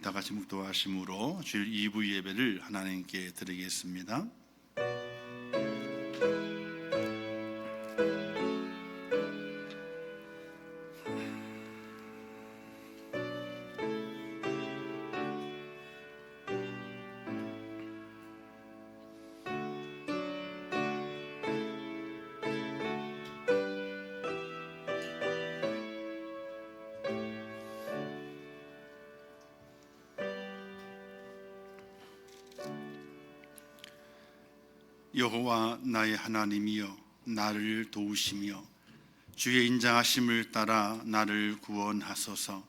다 같이 묵도하심으로 주일 2부 예배를 하나님께 드리겠습니다. 여호와 나의 하나님이여 나를 도우시며 주의 인자하심을 따라 나를 구원하소서.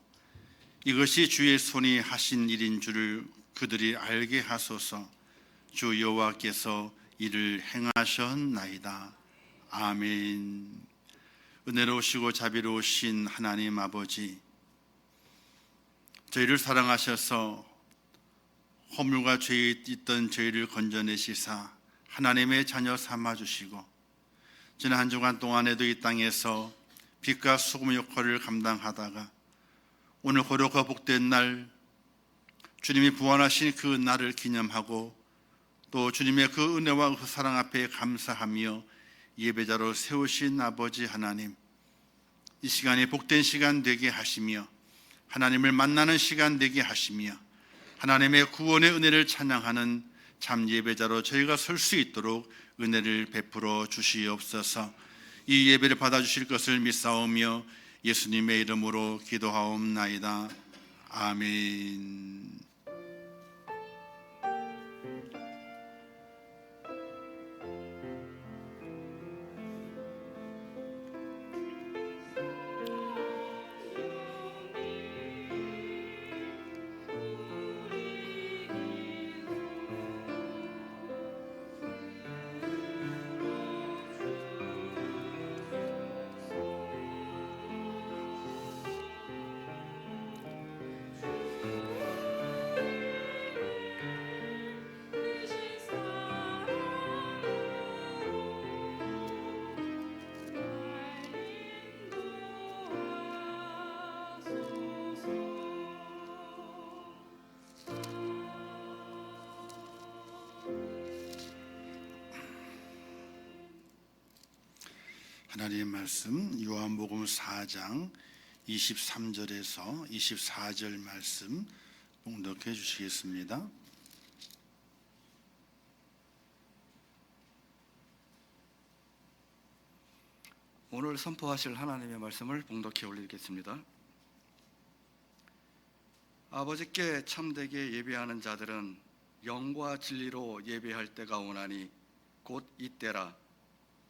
이것이 주의 손이 하신 일인 줄을 그들이 알게 하소서. 주 여호와께서 이를 행하셨나이다. 아멘. 은혜로우시고 자비로우신 하나님 아버지, 저희를 사랑하셔서 허물과 죄에 있던 저희를 건져내시사 하나님의 자녀 삼아주시고, 지난 한 주간 동안에도 이 땅에서 빛과 소금의 역할을 감당하다가 오늘 거룩하고 복된 날, 주님이 부활하신 그 날을 기념하고 또 주님의 그 은혜와 그 사랑 앞에 감사하며 예배자로 세우신 아버지 하나님, 이 시간이 복된 시간 되게 하시며 하나님을 만나는 시간 되게 하시며 하나님의 구원의 은혜를 찬양하는 참 예배자로 저희가 설 수 있도록 은혜를 베풀어 주시옵소서. 이 예배를 받아주실 것을 믿사오며 예수님의 이름으로 기도하옵나이다. 아멘. 하나님의 말씀 요한복음 4장 23절에서 24절 말씀 봉독해 주시겠습니다. 오늘 선포하실 하나님의 말씀을 봉독해 올리겠습니다. 아버지께 참되게 예배하는 자들은 영과 진리로 예배할 때가 오나니 곧 이때라.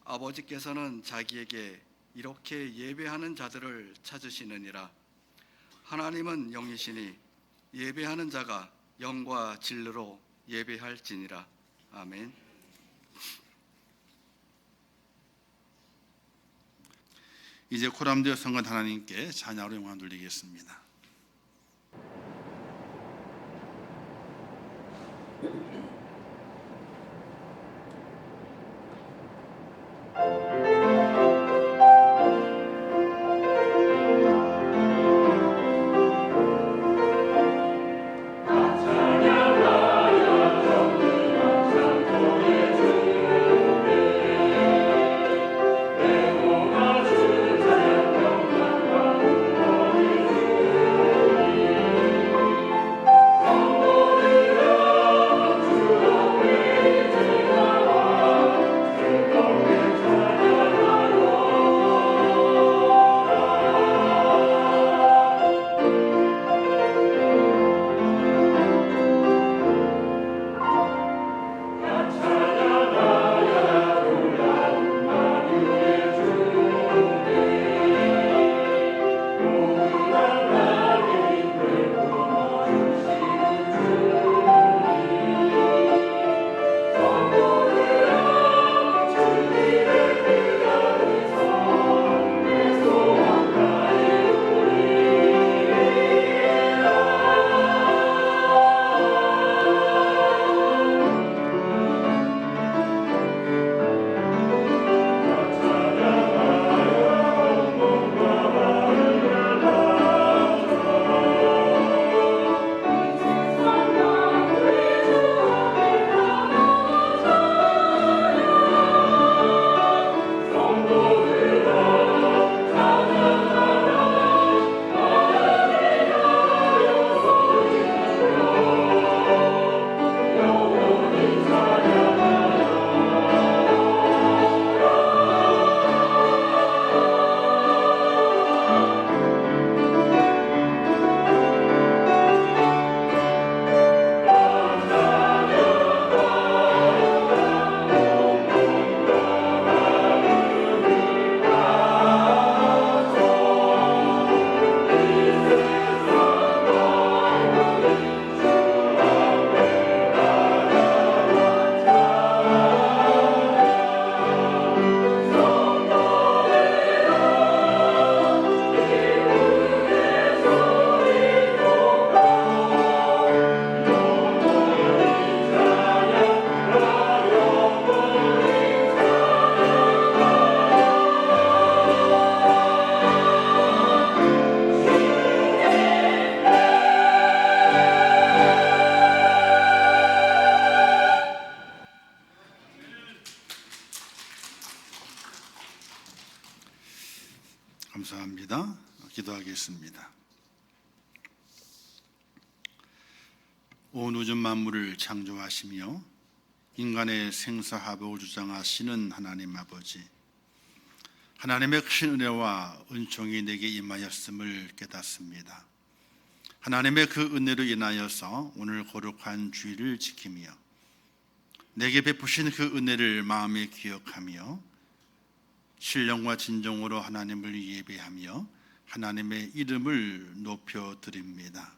아버지께서는 자기에게 이렇게 예배하는 자들을 찾으시느니라. 하나님은 영이시니 예배하는 자가 영과 진리로 예배할지니라. 아멘. 이제 코람되어 성건 하나님께 찬양으로 영광 돌리겠습니다. 기도하겠습니다. 온 우주 만물을 창조하시며 인간의 생사화복을 주장하시는 하나님 아버지, 하나님의 큰 은혜와 은총이 내게 임하였음을 깨닫습니다. 하나님의 그 은혜로 인하여서 오늘 거룩한 주일을 지키며 내게 베푸신 그 은혜를 마음에 기억하며 신령과 진정으로 하나님을 예배하며 하나님의 이름을 높여드립니다.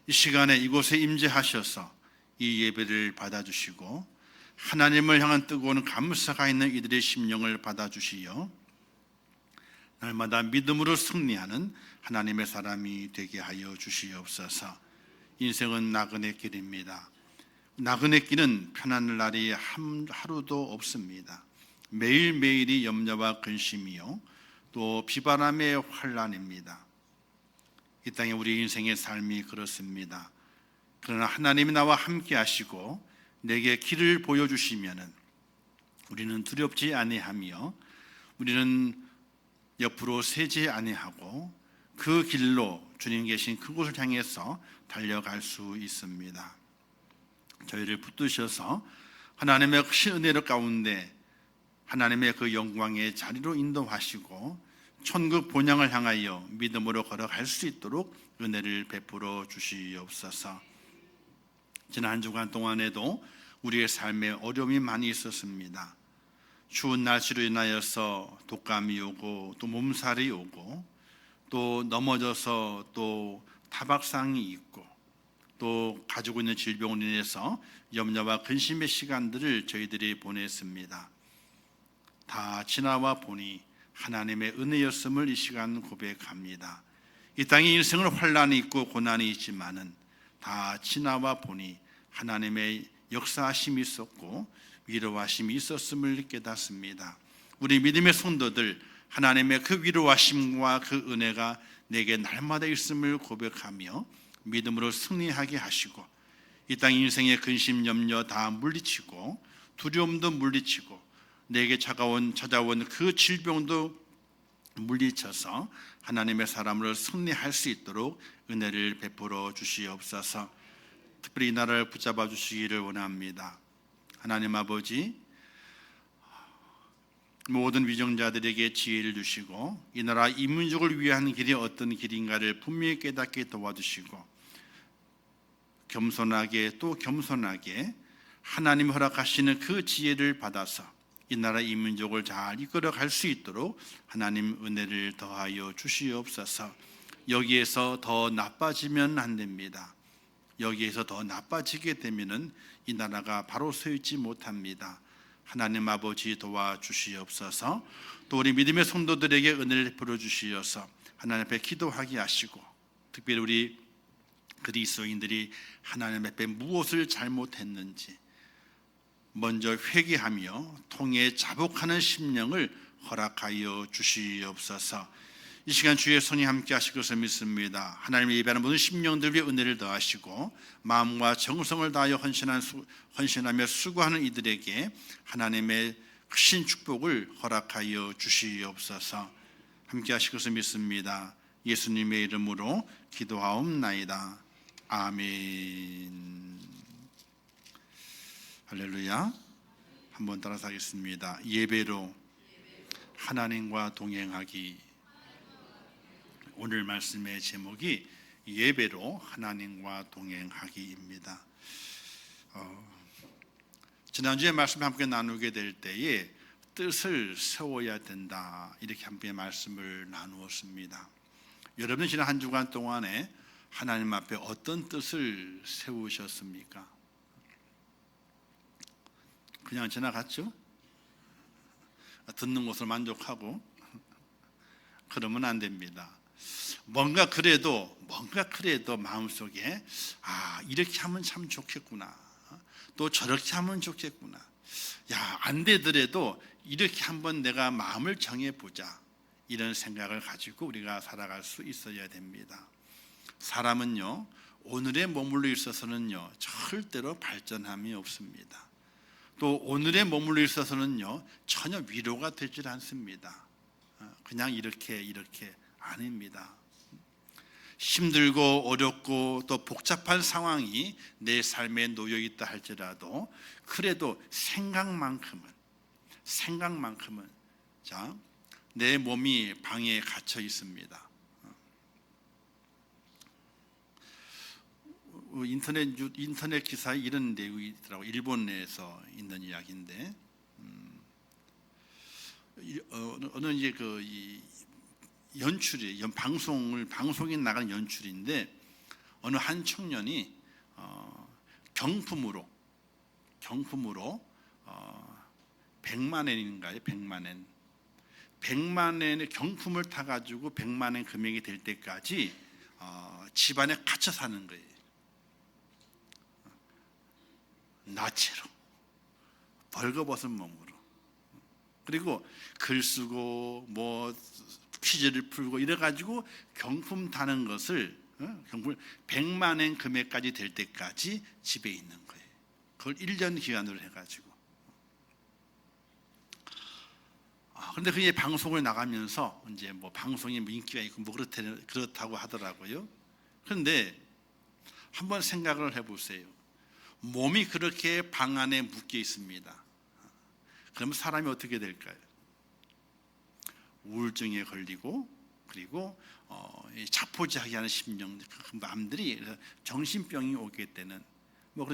이 시간에 이곳에 임재하셔서 이 예배를 받아주시고 하나님을 향한 뜨거운 감사가 있는 이들의 심령을 받아주시어 날마다 믿음으로 승리하는 하나님의 사람이 되게 하여 주시옵소서. 인생은 나그네 길입니다. 나그네 길은 편한 날이 하루도 없습니다. 매일매일이 염려와 근심이요 또 비바람의 환란입니다. 이 땅에 우리 인생의 삶이 그렇습니다. 그러나 하나님이 나와 함께 하시고 내게 길을 보여주시면 우리는 두렵지 아니하며 우리는 옆으로 세지 아니하고 그 길로 주님 계신 그곳을 향해서 달려갈 수 있습니다. 저희를 붙드셔서 하나님의 큰 은혜를 가운데 하나님의 그 영광의 자리로 인도하시고 천국 본향을 향하여 믿음으로 걸어갈 수 있도록 은혜를 베풀어 주시옵소서. 지난 한 주간 동안에도 우리의 삶에 어려움이 많이 있었습니다. 추운 날씨로 인하여서 독감이 오고 또 몸살이 오고 또 넘어져서 또 타박상이 있고 또 가지고 있는 질병으로 인해서 염려와 근심의 시간들을 저희들이 보냈습니다. 다 지나와 보니 하나님의 은혜였음을 이 시간 고백합니다. 이 땅에 인생은 환란이 있고 고난이 있지만은 다 지나와 보니 하나님의 역사하심이 있었고 위로하심이 있었음을 깨닫습니다. 우리 믿음의 성도들 하나님의 그 위로하심과 그 은혜가 내게 날마다 있음을 고백하며 믿음으로 승리하게 하시고 이 땅 인생의 근심 염려 다 물리치고 두려움도 물리치고 내게 찾아온 그 질병도 물리쳐서 하나님의 사람으로 승리할 수 있도록 은혜를 베풀어 주시옵소서. 특별히 이 나라를 붙잡아 주시기를 원합니다. 하나님 아버지, 모든 위정자들에게 지혜를 주시고 이 나라 이 민족을 위한 길이 어떤 길인가를 분명히 깨닫게 도와주시고 겸손하게 또 겸손하게 하나님 허락하시는 그 지혜를 받아서 이 나라 이 민족을 잘 이끌어 갈 수 있도록 하나님 은혜를 더하여 주시옵소서. 여기에서 더 나빠지면 안 됩니다. 여기에서 더 나빠지게 되면은 이 나라가 바로 서 있지 못합니다. 하나님 아버지 도와주시옵소서. 또 우리 믿음의 성도들에게 은혜를 베풀어 주시어서 하나님 앞에 기도하게 하시고 특별히 우리 그리스도인들이 하나님 앞에 무엇을 잘못했는지 먼저 회개하며 통해 자복하는 심령을 허락하여 주시옵소서. 이 시간 주의 손이 함께 하실 것을 믿습니다. 하나님의 예배하는 모든 심령들 위해 은혜를 더하시고 마음과 정성을 다하여 헌신하며 수고하는 이들에게 하나님의 크신 축복을 허락하여 주시옵소서. 함께 하실 것을 믿습니다. 예수님의 이름으로 기도하옵나이다. 아멘. 할렐루야. 한번 따라서 하겠습니다. 예배로 하나님과 동행하기. 오늘 말씀의 제목이 예배로 하나님과 동행하기입니다. 지난주에 말씀 함께 나누게 될 때에 뜻을 세워야 된다 이렇게 함께 말씀을 나누었습니다. 여러분 지난 한 주간 동안에 하나님 앞에 어떤 뜻을 세우셨습니까? 그냥 지나갔죠? 듣는 것을 만족하고 그러면 안 됩니다. 뭔가 그래도 마음속에 이렇게 하면 참 좋겠구나, 또 저렇게 하면 좋겠구나, 안 되더라도 이렇게 한번 내가 마음을 정해보자, 이런 생각을 가지고 우리가 살아갈 수 있어야 됩니다. 사람은요 오늘에 머물러 있어서는요 절대로 발전함이 없습니다. 또 오늘에 머물러 있어서는요 전혀 위로가 되질 않습니다. 그냥 이렇게 아닙니다. 힘들고 어렵고 또 복잡한 상황이 내 삶에 놓여 있다 할지라도 그래도 생각만큼은 자, 내 몸이 방에 갇혀 있습니다. 인터넷 기사에 이런 내용이 있더라고요. 일본 내에서 있는 이야기인데 어느 이제 이 연출이 방송에 나가는 연출인데 어느 한 청년이 경품으로 100만 엔인가요? 100만 엔의 경품을 타가지고 100만 엔 금액이 될 때까지 집안에 갇혀 사는 거예요. 나체로 벌거벗은 몸으로. 그리고 글 쓰고 뭐 퀴즈를 풀고 이래가지고 경품 타는 것을 경품 100만 엔 금액까지 될 때까지 집에 있는 거예요. 그걸 1년 기간으로 해가지고. 그런데 그게 방송을 나가면서 이제 뭐 방송에 뭐 인기가 있고 뭐 그렇다고 하더라고요. 그런데 한번 생각을 해보세요. 몸이 그렇게 방 안에 묶여 있습니다. 그러면 사람이 어떻게 될까요? 우울증에 걸리고 그리고 자포자기하는 심령, 그 마음들이 정신병이 오게 되는 뭐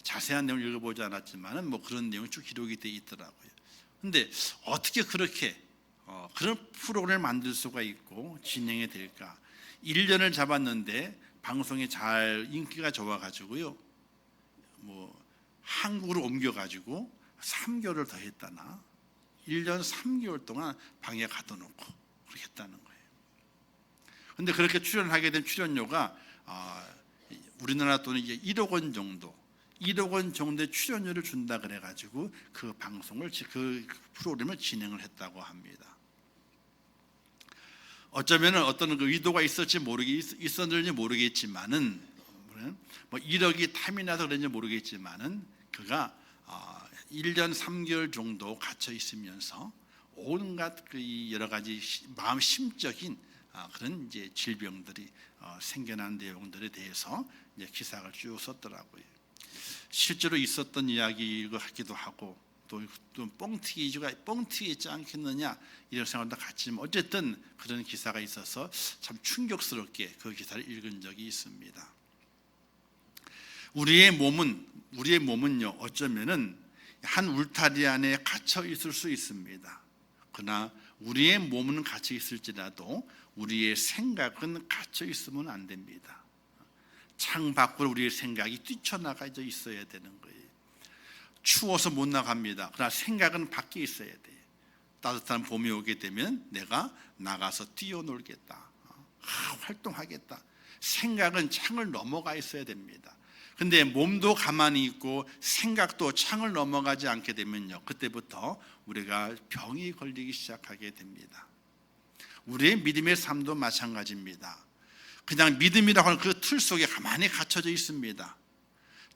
자세한 내용을 읽어보지 않았지만은 뭐 그런 내용이 쭉 기록이 돼 있더라고요. 그런데 어떻게 그렇게 그런 프로그램을 만들 수가 있고 진행이 될까? 1년을 잡았는데 방송이 잘 인기가 좋아가지고요. 뭐 한국으로 옮겨가지고 3개월을 더 했다나 1년 3개월 동안 방에 가둬놓고 그렇게 했다는 거예요. 그런데 그렇게 출연하게 된 출연료가 우리나라 돈은 이제 1억 원 정도의 출연료를 준다 그래가지고 그 프로그램을 진행을 했다고 합니다. 어쩌면 어떤 그 의도가 있었는지 모르겠지만은 뭐 1억이 탐이 나서 그런지 모르겠지만은 그가 1년 3개월 정도 갇혀 있으면서 온갖 그 여러 가지 마음 심적인 그런 이제 질병들이 생겨난 내용들에 대해서 이제 기사를 쭉 썼더라고요. 실제로 있었던 이야기 같기도 하고 또 뻥튀기지 않겠느냐 이런 생각도 같지만 어쨌든 그런 기사가 있어서 참 충격스럽게 그 기사를 읽은 적이 있습니다. 우리의 몸은요 어쩌면은 한 울타리 안에 갇혀 있을 수 있습니다. 그러나 우리의 몸은 갇혀 있을지라도 우리의 생각은 갇혀 있으면 안 됩니다. 창 밖으로 우리의 생각이 뛰쳐나가져 있어야 되는 거예요. 추워서 못 나갑니다. 그러나 생각은 밖에 있어야 돼요. 따뜻한 봄이 오게 되면 내가 나가서 뛰어놀겠다, 활동하겠다. 생각은 창을 넘어가 있어야 됩니다. 근데 몸도 가만히 있고 생각도 창을 넘어가지 않게 되면요, 그때부터 우리가 병이 걸리기 시작하게 됩니다. 우리의 믿음의 삶도 마찬가지입니다. 그냥 믿음이라고 하는 그 틀 속에 가만히 갇혀져 있습니다.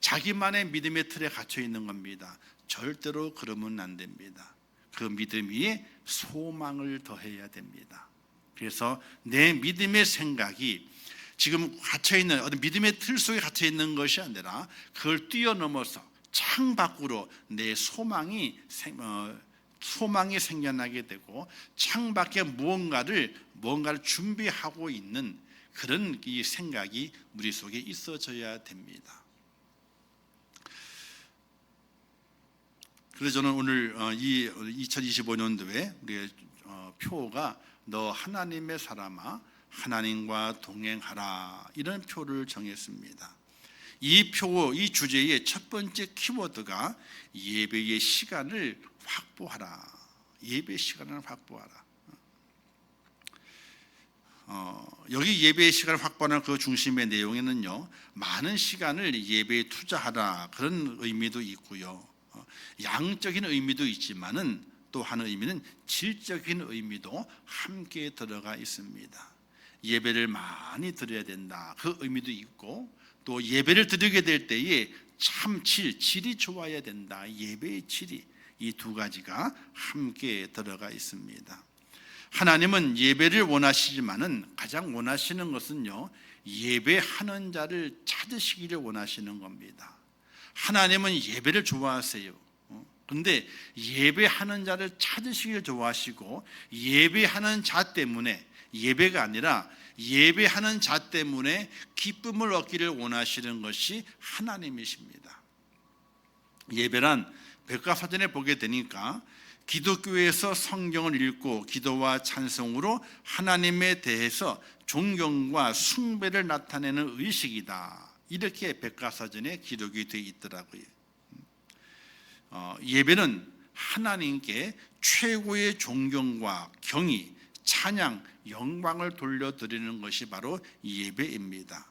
자기만의 믿음의 틀에 갇혀 있는 겁니다. 절대로 그러면 안 됩니다. 그 믿음 위에 소망을 더해야 됩니다. 그래서 내 믿음의 생각이 지금 갇혀있는 어떤 믿음의 틀 속에 갇혀있는 것이 아니라 그걸 뛰어넘어서 창 밖으로 내 소망이 생겨나게 되고 창 밖에 무언가를 준비하고 있는 그런 이 생각이 우리 속에 있어져야 됩니다. 그래서 저는 오늘 이 2025년도에 우리의 표가 너 하나님의 사람아 하나님과 동행하라, 이런 표를 정했습니다. 이 주제의 첫 번째 키워드가 예배의 시간을 확보하라. 예배 시간을 확보하라. 여기 예배의 시간을 확보하는 그 중심의 내용에는요, 많은 시간을 예배에 투자하라, 그런 의미도 있고요, 양적인 의미도 있지만은 또 하는 의미는 질적인 의미도 함께 들어가 있습니다. 예배를 많이 드려야 된다, 그 의미도 있고, 또 예배를 드리게 될 때에 참 질이 좋아야 된다, 예배의 질이, 이 두 가지가 함께 들어가 있습니다. 하나님은 예배를 원하시지만은 가장 원하시는 것은요, 예배하는 자를 찾으시기를 원하시는 겁니다. 하나님은 예배를 좋아하세요. 그런데 예배하는 자를 찾으시기를 좋아하시고, 예배하는 자 때문에, 예배가 아니라 예배하는 자 때문에 기쁨을 얻기를 원하시는 것이 하나님이십니다. 예배란 백과사전에 보게 되니까 기독교에서 성경을 읽고 기도와 찬송으로 하나님에 대해서 존경과 숭배를 나타내는 의식이다, 이렇게 백과사전에 기록이 되어 있더라고요. 예배는 하나님께 최고의 존경과 경의, 찬양, 영광을 돌려드리는 것이 바로 예배입니다.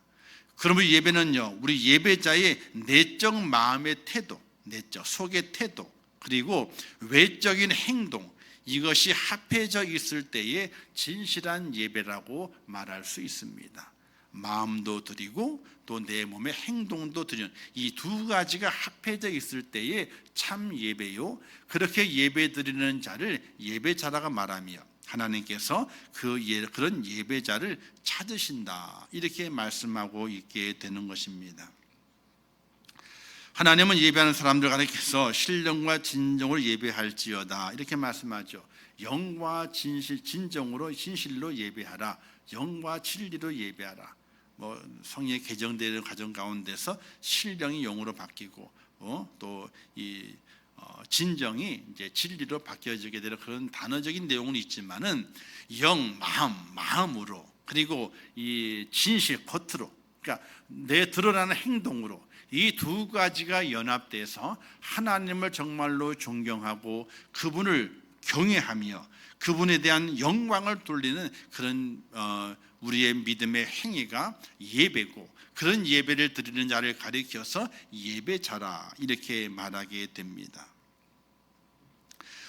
그러면 예배는요, 우리 예배자의 내적 마음의 태도, 내적 속의 태도, 그리고 외적인 행동, 이것이 합해져 있을 때에 진실한 예배라고 말할 수 있습니다. 마음도 드리고 또 내 몸의 행동도 드리는 이 두 가지가 합해져 있을 때에 참 예배요, 그렇게 예배 드리는 자를 예배자라고 말하며 하나님께서 그런 예배자를 찾으신다, 이렇게 말씀하고 있게 되는 것입니다. 하나님은 예배하는 사람들 가리켜서 신령과 진정으로 예배할지어다, 이렇게 말씀하죠. 영과 진정으로, 진실로 예배하라, 영과 진리로 예배하라. 성령의 개정되는 과정 가운데서 신령이 영으로 바뀌고, 또 이 진정이 이제 진리로 바뀌어지게 되는 그런 단어적인 내용은 있지만은 영, 마음으로, 그리고 이 진실, 겉으로, 그러니까 내 드러나는 행동으로, 이 두 가지가 연합돼서 하나님을 정말로 존경하고 그분을 경외하며 그분에 대한 영광을 돌리는 그런 우리의 믿음의 행위가 예배고, 그런 예배를 드리는 자를 가리켜서 예배자라, 이렇게 말하게 됩니다.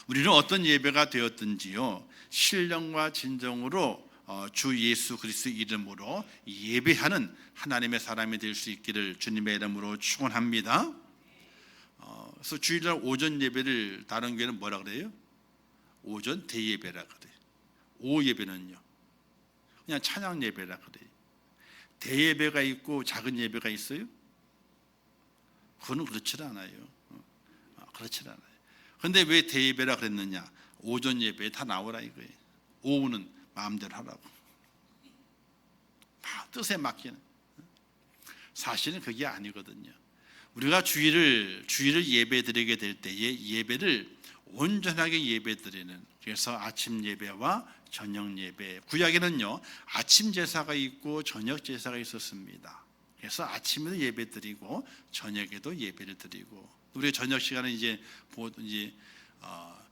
우리는 어떤 예배가 되었든지요, 신령과 진정으로 주 예수 그리스도 이름으로 예배하는 하나님의 사람이 될 수 있기를 주님의 이름으로 축원합니다. 그래서 주일날 오전 예배를 다른 교회는 뭐라 그래요? 오전 대예배라 그래요. 오후 예배는요, 그냥 찬양 예배라 그래요. 대예배가 있고 작은 예배가 있어요? 그거는 그렇지 않아요. 그렇지 않아요. 그런데 왜 대예배라 그랬느냐? 오전 예배에 다 나오라 이거예요. 오후는 마음대로 하라고, 뜻에 맡기는. 사실은 그게 아니거든요. 우리가 주일을 예배 드리게 될 때에 예배를 온전하게 예배 드리는, 그래서 아침 예배와 저녁 예배, 구약에는요 아침 제사가 있고 저녁 제사가 있었습니다. 그래서 아침에도 예배 드리고 저녁에도 예배를 드리고, 우리 저녁 시간은 이제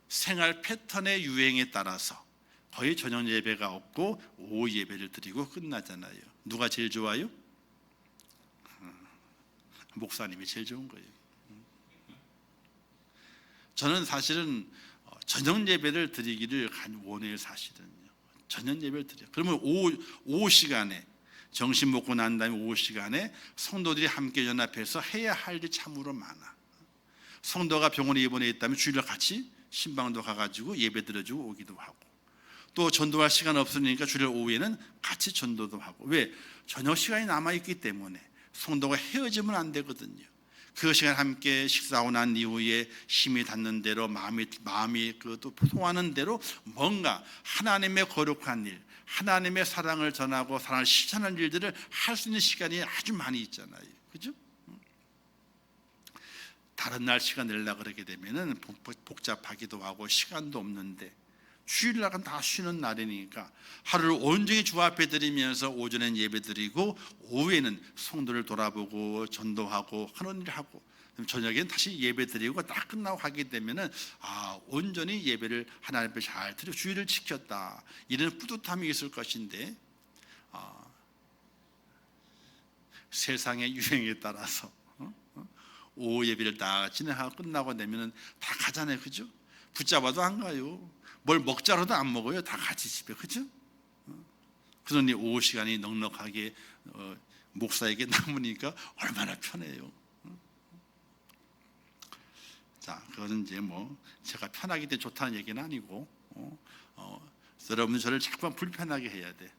생활 패턴의 유행에 따라서 거의 저녁 예배가 없고 오후 예배를 드리고 끝나잖아요. 누가 제일 좋아요? 목사님이 제일 좋은 거예요. 저는 사실은 저녁 예배를 드리기를 원해요. 사실은요, 저녁 예배를 드려요. 그러면 오후 시간에 점심 먹고 난 다음에 오후 시간에 성도들이 함께 연합해서 해야 할 일이 참으로 많아. 성도가 병원에 입원해 있다면 주일날 같이 신방도 가가지고 예배 드려주고 오기도 하고, 또 전도할 시간 없으니까 주일 오후에는 같이 전도도 하고. 왜? 저녁 시간이 남아있기 때문에 성도가 헤어지면 안 되거든요. 그 시간 함께 식사하고 난 이후에 힘이 닿는 대로 마음이 또 통하는 대로 뭔가 하나님의 거룩한 일, 하나님의 사랑을 전하고 사랑을 실천하는 일들을 할 수 있는 시간이 아주 많이 있잖아요. 그죠? 다른 날 시간 내려고 그러게 되면은 복잡하기도 하고 시간도 없는데, 주일날은 다 쉬는 날이니까 하루를 온전히 주 앞에 드리면서 오전엔 예배 드리고 오후에는 성도를 돌아보고 전도하고 하는 일 하고, 저녁엔 다시 예배 드리고 딱 끝나고 하게 되면은 온전히 예배를 하나님 앞에 잘 드리고 주일을 지켰다, 이런 뿌듯함이 있을 것인데, 세상의 유행에 따라서 오후 예배를 다 진행하고 끝나고 되면은 다 가잖아요. 그죠? 붙잡아도 안 가요. 뭘 먹자로도 안 먹어요. 다 같이 집에. 그죠? 그러니 오후 시간이 넉넉하게 목사에게 남으니까 얼마나 편해요. 자, 그거는 이제 제가 편하기 때문에 좋다는 얘기는 아니고, 여러분들 저를 자꾸만 불편하게 해야 돼.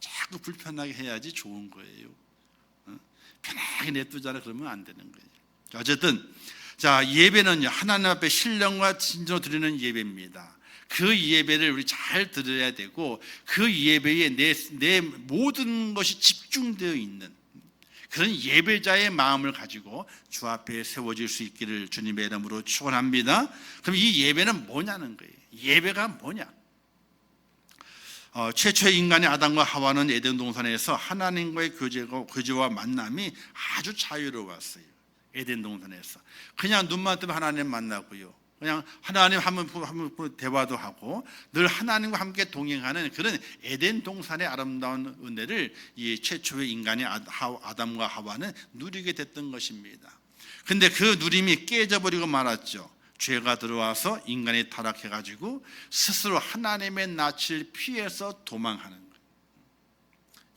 자꾸 불편하게 해야지 좋은 거예요. 편하게 냅두잖아. 그러면 안 되는 거예요. 어쨌든 자, 예배는요, 하나님 앞에 신령과 진정으로 드리는 예배입니다. 그 예배를 우리 잘 들어야 되고, 그 예배에 내 모든 것이 집중되어 있는 그런 예배자의 마음을 가지고 주 앞에 세워질 수 있기를 주님의 이름으로 축원합니다. 그럼 이 예배는 뭐냐는 거예요. 예배가 뭐냐? 최초의 인간의 아담과 하와는 에덴 동산에서 하나님과의 교제와 만남이 아주 자유로웠어요. 에덴 동산에서 그냥 눈만 뜨면 하나님 만나고요, 그냥 하나님 한번 대화도 하고 늘 하나님과 함께 동행하는 그런 에덴 동산의 아름다운 은혜를 이 최초의 인간의 아담과 하와는 누리게 됐던 것입니다. 근데 그 누림이 깨져버리고 말았죠. 죄가 들어와서 인간이 타락해가지고 스스로 하나님의 낯을 피해서 도망하는 거예요.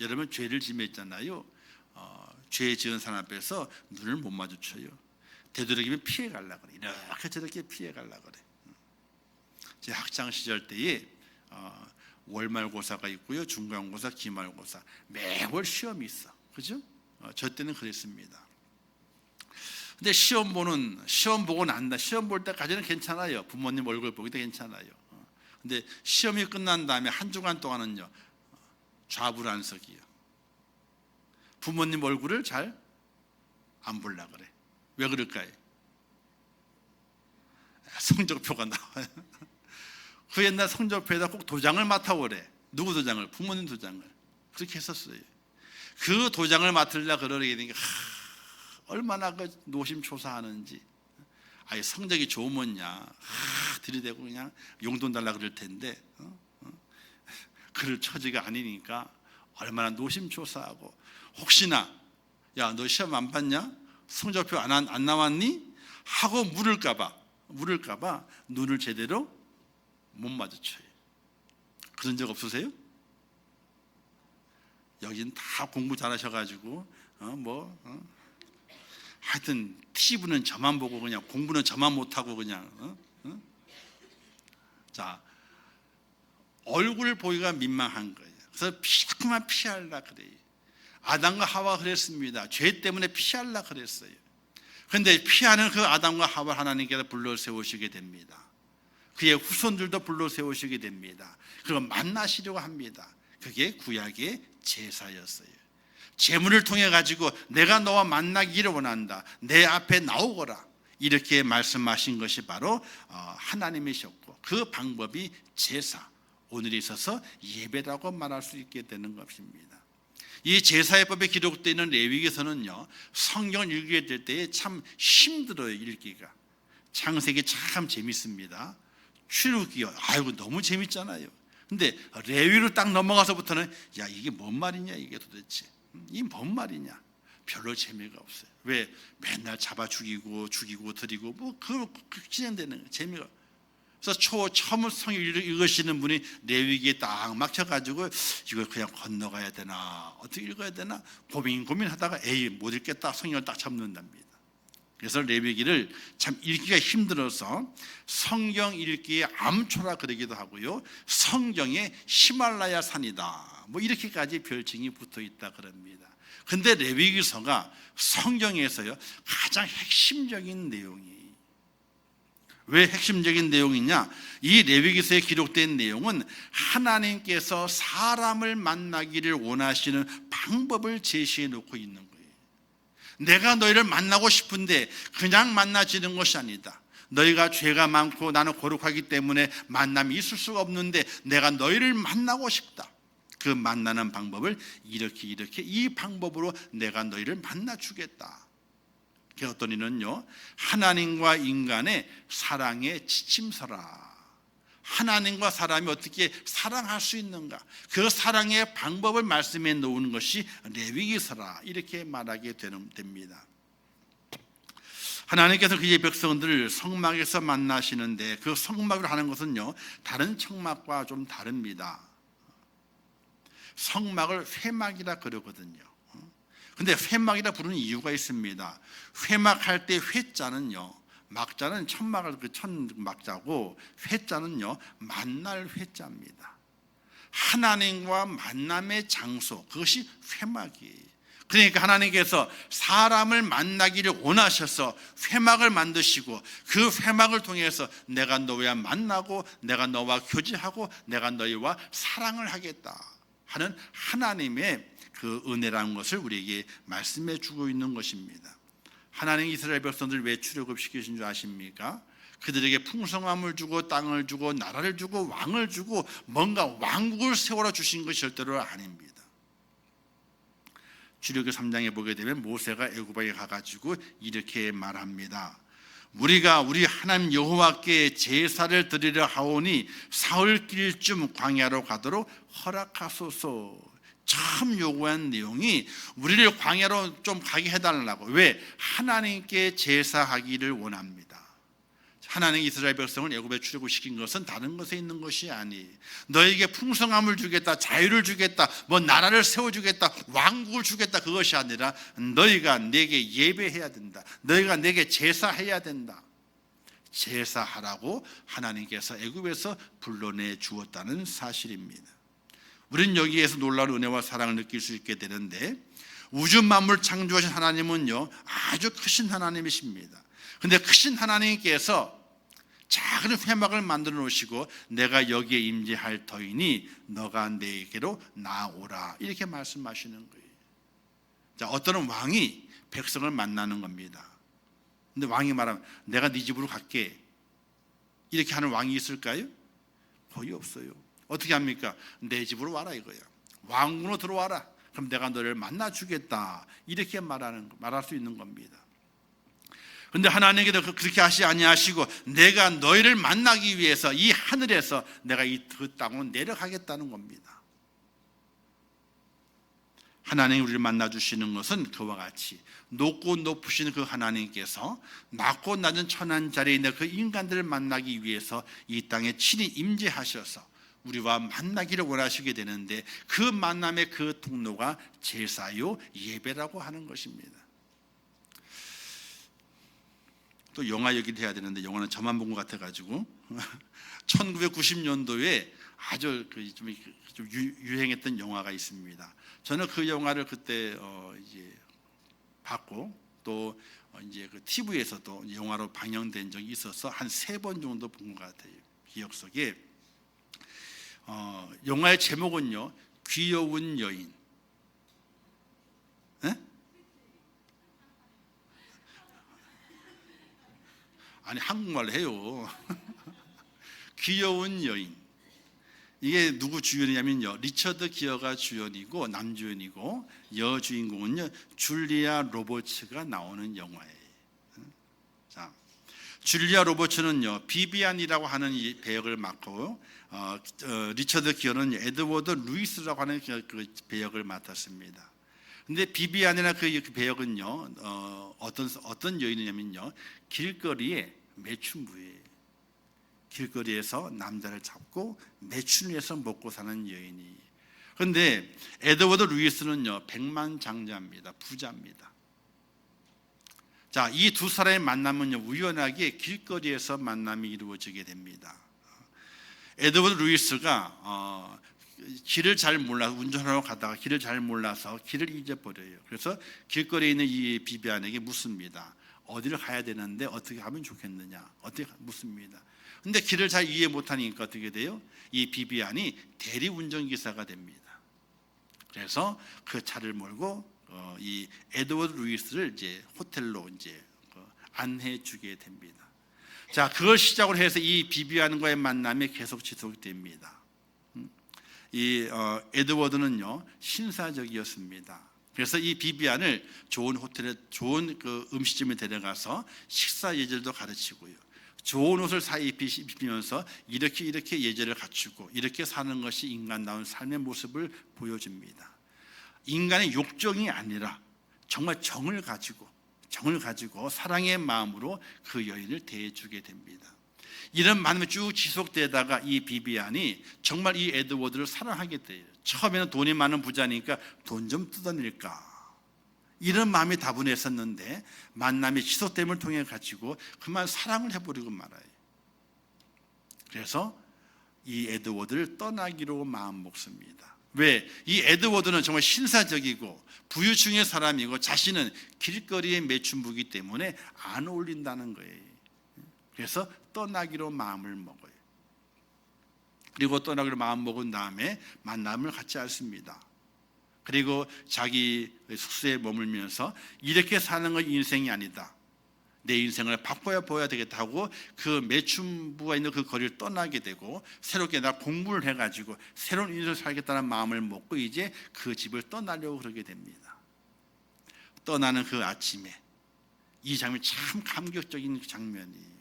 여러분, 죄를 지었잖아요. 죄 지은 사람 앞에서 눈을 못 마주쳐요. 되도록이면 피해 가려고 그래. 이렇게 저렇게 피해 가려고 그래. 제 학창 시절 때에 월말고사가 있고요, 중간고사, 기말고사, 매월 시험이 있어. 그죠? 저 때는 그랬습니다. 근데 시험 보고 난다. 시험 볼 때까지는 괜찮아요. 부모님 얼굴 보기도 괜찮아요. 근데 시험이 끝난 다음에 한 주간 동안은요, 좌불안석이요. 부모님 얼굴을 잘 안 보려고 그래. 왜 그럴까요? 성적표가 나와요. 그 옛날 성적표에다 꼭 도장을 맡아고 그래. 누구 도장을? 부모님 도장을. 그렇게 했었어요. 그 도장을 맡으려고 그러게 되니까 얼마나 그 노심초사하는지. 아예 성적이 좋으면야 들이대고 그냥 용돈 달라 그럴 텐데 그럴 처지가 아니니까 얼마나 노심초사하고, 혹시나 야, 너 시험 안 봤냐? 성적표 안 나왔니? 하고 물을까봐 눈을 제대로 못 마주쳐요. 그런 적 없으세요? 여긴 다 공부 잘하셔가지고 하여튼 TV는 저만 보고 그냥 공부는 저만 못하고 그냥 자, 얼굴 보기가 민망한 거예요. 그래서 자꾸만 피하려 그래요. 아담과 하와가 그랬습니다. 죄 때문에 피하려 그랬어요. 그런데 피하는 그 아담과 하와 하나님께서 불러 세우시게 됩니다. 그의 후손들도 불러 세우시게 됩니다. 그리고 만나시려고 합니다. 그게 구약의 제사였어요. 제물을 통해 가지고 내가 너와 만나기를 원한다, 내 앞에 나오거라, 이렇게 말씀하신 것이 바로 하나님이셨고, 그 방법이 제사, 오늘에 있어서 예배라고 말할 수 있게 되는 것입니다. 이 제사의 법에 기록되어 있는 레위기서는요, 성경을 읽게 될 때에 참 힘들어요. 읽기가. 창세기 참 재밌습니다. 출애굽기요, 아이고 너무 재밌잖아요. 근데 레위로 딱 넘어가서부터는 야, 이게 뭔 말이냐, 이게 도대체 이 뭔 말이냐, 별로 재미가 없어요. 왜? 맨날 잡아 죽이고 드리고 그 진행되는 거예요. 재미가. 그래서 처음 성경 읽으시는 분이 레위기에 딱 막혀가지고 이걸 그냥 건너가야 되나, 어떻게 읽어야 되나 고민하다가 못 읽겠다, 성경을 딱 접는답니다. 그래서 레위기를 참 읽기가 힘들어서 성경 읽기에 암초라 그러기도 하고요, 성경의 히말라야 산이다, 이렇게까지 별칭이 붙어 있다 그럽니다. 근데 레위기서가 성경에서요 가장 핵심적인 내용이, 왜 핵심적인 내용이냐? 이 레위기서에 기록된 내용은 하나님께서 사람을 만나기를 원하시는 방법을 제시해 놓고 있는 거예요. 내가 너희를 만나고 싶은데 그냥 만나지는 것이 아니다. 너희가 죄가 많고 나는 거룩하기 때문에 만남이 있을 수가 없는데 내가 너희를 만나고 싶다. 그 만나는 방법을 이렇게 이 방법으로 내가 너희를 만나 주겠다. 어떤 이는요, 하나님과 인간의 사랑의 지침서라. 하나님과 사람이 어떻게 사랑할 수 있는가, 그 사랑의 방법을 말씀해 놓은 것이 레위기서라, 이렇게 말하게 됩니다. 하나님께서 그의 백성들을 성막에서 만나시는데, 그 성막을 하는 것은요 다른 성막과 좀 다릅니다. 성막을 회막이라 그러거든요. 근데 회막이라 부르는 이유가 있습니다. 회막할 때 회자는요, 막자는 천막을 천막자고 회자는요 만날 회자입니다. 하나님과 만남의 장소, 그것이 회막이에요. 그러니까 하나님께서 사람을 만나기를 원하셔서 회막을 만드시고 그 회막을 통해서 내가 너와 만나고 내가 너와 교제하고 내가 너희와 사랑을 하겠다 하는 하나님의 그 은혜라는 것을 우리에게 말씀해 주고 있는 것입니다. 하나님 이스라엘 백성들 왜 출애굽시키신 줄 아십니까? 그들에게 풍성함을 주고 땅을 주고 나라를 주고 왕을 주고 뭔가 왕국을 세워라 주신 것이 절대로 아닙니다. 출애굽기 3장에 보게 되면 모세가 애굽에 가가지고 이렇게 말합니다. 우리가 우리 하나님 여호와께 제사를 드리려 하오니 사흘길쯤 광야로 가도록 허락하소서. 참 요구한 내용이 우리를 광야로 좀 가게 해달라고. 왜? 하나님께 제사하기를 원합니다. 하나님 이스라엘 백성을 애굽에 출애굽시킨 것은 다른 것에 있는 것이 아니에요. 너에게 풍성함을 주겠다, 자유를 주겠다, 뭐 나라를 세워주겠다, 왕국을 주겠다, 그것이 아니라 너희가 내게 예배해야 된다, 너희가 내게 제사해야 된다. 제사하라고 하나님께서 애굽에서 불러내 주었다는 사실입니다. 우리는 여기에서 놀라운 은혜와 사랑을 느낄 수 있게 되는데, 우주 만물 창조하신 하나님은요 아주 크신 하나님이십니다. 근데 크신 하나님께서 작은 회막을 만들어 놓으시고 내가 여기에 임재할 터이니 너가 내게로 나오라, 이렇게 말씀하시는 거예요. 자, 어떤 왕이 백성을 만나는 겁니다. 근데 왕이 말하면 내가 네 집으로 갈게, 이렇게 하는 왕이 있을까요? 거의 없어요. 어떻게 합니까? 내 집으로 와라 이거야. 왕궁으로 들어와라. 그럼 내가 너를 만나 주겠다, 이렇게 말할 수 있는 겁니다. 근데 하나님께서 그렇게 하시지 아니하시고 내가 너희를 만나기 위해서 이 하늘에서 내가 그 땅으로 내려가겠다는 겁니다. 하나님이 우리를 만나 주시는 것은 그와 같이 높고 높으신 그 하나님께서 낮고 낮은 천한 자리에 있는 그 인간들을 만나기 위해서 이 땅에 친히 임재하셔서 우리와 만나기를 원하시게 되는데, 그 만남의 그 통로가 제사요 예배라고 하는 것입니다. 또 영화 얘기를 해야 되는데 영화는 저만 본 것 같아가지고 1990년도에 아주 좀 유행했던 영화가 있습니다. 저는 그 영화를 그때 이제 봤고 또 이제 그 TV에서도 영화로 방영된 적이 있어서 한 3번 정도 본 것 같아요. 기억 속에 영화의 제목은요 귀여운 여인. 에? 아니 한국말로 해요. 귀여운 여인. 이게 누구 주연이냐면요 리처드 기어가 주연이고 남주연이고, 여주인공은요 줄리아 로버츠가 나오는 영화예요. 자, 줄리아 로버츠는요 비비안이라고 하는 이 배역을 맡고 리처드 기어는 에드워드 루이스라고 하는 그 배역을 맡았습니다. 근데 비비안이나 그 배역은요 어떤 여인이냐면요 길거리에 매춘부예요. 길거리에서 남자를 잡고 매춘해서 먹고 사는 여인이. 그런데 에드워드 루이스는요 백만장자입니다. 부자입니다. 자, 이 두 사람의 만남은요 우연하게 길거리에서 만남이 이루어지게 됩니다. 에드워드 루이스가 길을 잘 몰라서 운전하러 가다가 길을 잘 몰라서 길을 잊어버려요. 그래서 길거리에 있는 이 비비안에게 묻습니다. 어디를 가야 되는데 어떻게 하면 좋겠느냐, 어떻게 묻습니다. 근데 길을 잘 이해 못하니까 어떻게 돼요? 이 비비안이 대리운전기사가 됩니다. 그래서 그 차를 몰고 이 에드워드 루이스를 이제 호텔로 이제 안내해 주게 됩니다. 자, 그걸 시작으로 해서 이 비비안과의 만남이 계속 지속됩니다. 이 에드워드는요 신사적이었습니다. 그래서 이 비비안을 좋은 호텔에 좋은 그 음식점에 데려가서 식사 예절도 가르치고요, 좋은 옷을 입히면서 이렇게 예절을 갖추고 이렇게 사는 것이 인간다운 삶의 모습을 보여줍니다. 인간의 욕정이 아니라 정말 정을 가지고 사랑의 마음으로 그 여인을 대해주게 됩니다. 이런 만남이 쭉 지속되다가 이 비비안이 정말 이 에드워드를 사랑하게 돼요. 처음에는 돈이 많은 부자니까 돈 좀 뜯어낼까, 이런 마음이 다분했었는데 만남의 지속됨을 통해 가지고 그만 사랑을 해버리고 말아요. 그래서 이 에드워드를 떠나기로 마음먹습니다. 왜? 이 에드워드는 정말 신사적이고 부유층의 사람이고 자신은 길거리의 매춘부이기 때문에 안 어울린다는 거예요. 그래서 떠나기로 마음을 먹어요. 그리고 떠나기로 마음 먹은 다음에 만남을 갖지 않습니다. 그리고 자기 숙소에 머물면서 이렇게 사는 건 인생이 아니다, 내 인생을 바꿔야 보여야 되겠다 하고 그 매춘부가 있는 그 거리를 떠나게 되고 새롭게 나 공부를 해가지고 새로운 인생을 살겠다는 마음을 먹고 이제 그 집을 떠나려고 그러게 됩니다. 떠나는 그 아침에 이 장면이 참 감격적인 장면이에요.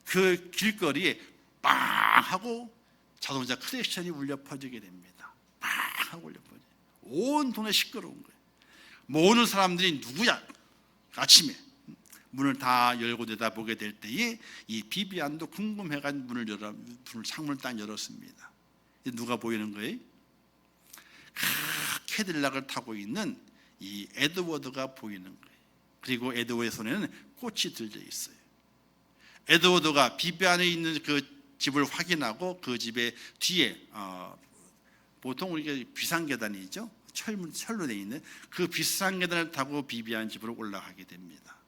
그 길거리에 빵 하고 자동차 크랙션이 울려 퍼지게 됩니다. 빵 하고 울려 퍼져. 온 동네 시끄러운 거예요. 모든 사람들이 누구야? 아침에 문을 다 열고 내다보게 될 때에 이 비비안도 궁금해가지고 창문을 딱 열었습니다. 누가 보이는 거예요? 캐딜락을 타고 있는 이 에드워드가 보이는 거예요. 그리고 에드워드의 손에는 꽃이 들려 있어요. 에드워드가 비비안에 있는 그 집을 확인하고 그 집의 뒤에 보통 우리가 비상계단이죠. 철로 되어 있는 그 비상계단을 타고 비비안 집으로 올라가게 됩니다.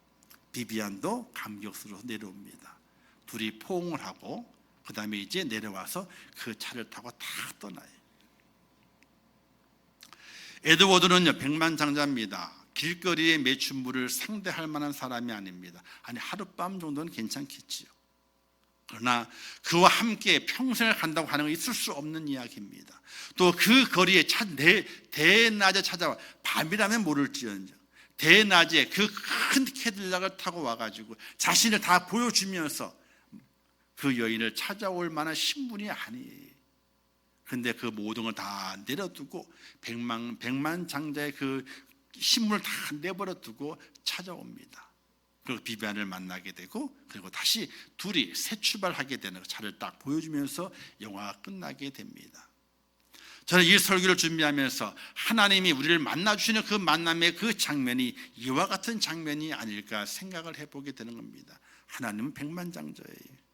비비안도 감격스러워서 내려옵니다. 둘이 포옹을 하고 그 다음에 이제 내려와서 그 차를 타고 다 떠나요. 에드워드는요, 백만장자입니다. 길거리의 매춘부를 상대할 만한 사람이 아닙니다. 아니, 하룻밤 정도는 괜찮겠지요. 그러나 그와 함께 평생을 간다고 하는 건 있을 수 없는 이야기입니다. 또 그 거리에 대낮에 찾아와, 밤이라면 모를지언정 대낮에 그 큰 캐딜락을 타고 와가지고 자신을 다 보여주면서 그 여인을 찾아올 만한 신분이 아니에요. 그런데 그 모든 걸 다 내려두고 백만장자의 그 신분을 다 내버려 두고 찾아옵니다. 그리고 비비안을 만나게 되고 그리고 다시 둘이 새 출발하게 되는 차를 딱 보여주면서 영화가 끝나게 됩니다. 저는 이 설교를 준비하면서 하나님이 우리를 만나주시는 그 만남의 그 장면이 이와 같은 장면이 아닐까 생각을 해보게 되는 겁니다. 하나님은 백만장자예요.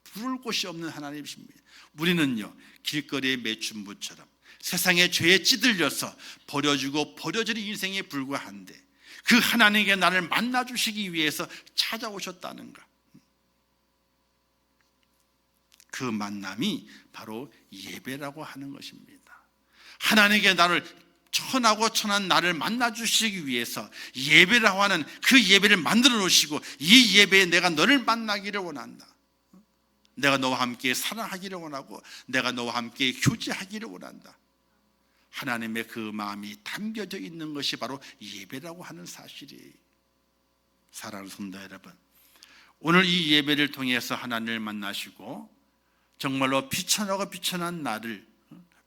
부를 곳이 없는 하나님이십니다. 우리는요, 길거리의 매춘부처럼 세상의 죄에 찌들려서 버려지고 버려지는 인생에 불과한데 그 하나님께 나를 만나주시기 위해서 찾아오셨다는 것, 그 만남이 바로 예배라고 하는 것입니다. 하나님께 나를 천하고 천한 나를 만나주시기 위해서 예배라고 하는 그 예배를 만들어 놓으시고 이 예배에 내가 너를 만나기를 원한다, 내가 너와 함께 사랑하기를 원하고 내가 너와 함께 교제하기를 원한다, 하나님의 그 마음이 담겨져 있는 것이 바로 예배라고 하는 사실이에요. 사랑하는 성도 여러분, 오늘 이 예배를 통해서 하나님을 만나시고 정말로 비천하고 비천한 나를